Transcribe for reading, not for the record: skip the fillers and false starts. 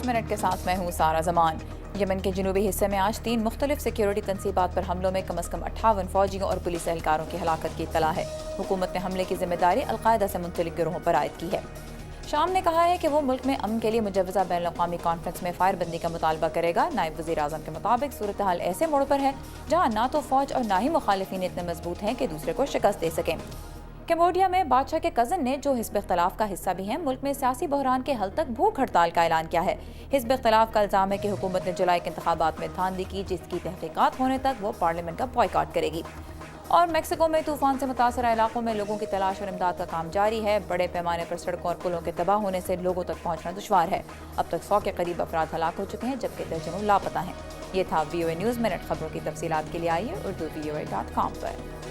News minute کے ساتھ میں ہوں سارا زمان۔ یمن کے جنوبی حصے میں آج 3 مختلف سیکیورٹی تنصیبات پر حملوں میں کم از کم 58 فوجیوں اور پولیس اہلکاروں کی ہلاکت کی اطلاع ہے۔ حکومت نے حملے کی ذمہ داری القاعدہ سے منسلک گروہوں پر عائد کی ہے۔ شام نے کہا ہے کہ وہ ملک میں امن کے لیے مجوزہ بین الاقوامی کانفرنس میں فائر بندی کا مطالبہ کرے گا۔ نائب وزیر اعظم کے مطابق صورتحال ایسے موڑ پر ہے جہاں نہ تو فوج اور نہ ہی مخالفین اتنے مضبوط ہیں کہ دوسرے کو شکست دے سکیں۔ کمبوڈیا میں بادشاہ کے کزن نے جو حزب اختلاف کا حصہ بھی ہیں ملک میں سیاسی بحران کے حل تک بھوک ہڑتال کا اعلان کیا ہے۔ حزب اختلاف کا الزام ہے کہ حکومت نے جولائی کے انتخابات میں دھاندلی کی، جس کی تحقیقات ہونے تک وہ پارلیمنٹ کا بائیکاٹ کرے گی۔ اور میکسیکو میں طوفان سے متاثرہ علاقوں میں لوگوں کی تلاش اور امداد کا کام جاری ہے۔ بڑے پیمانے پر سڑکوں اور پلوں کے تباہ ہونے سے لوگوں تک پہنچنا دشوار ہے۔ اب تک 100 کے قریب افراد ہلاک ہو چکے ہیں جبکہ درجنوں لاپتہ ہیں۔ یہ تھا VOA نیوز منٹ۔ خبروں کی تفصیلات کے لیے آئیے urduvoa.com پر۔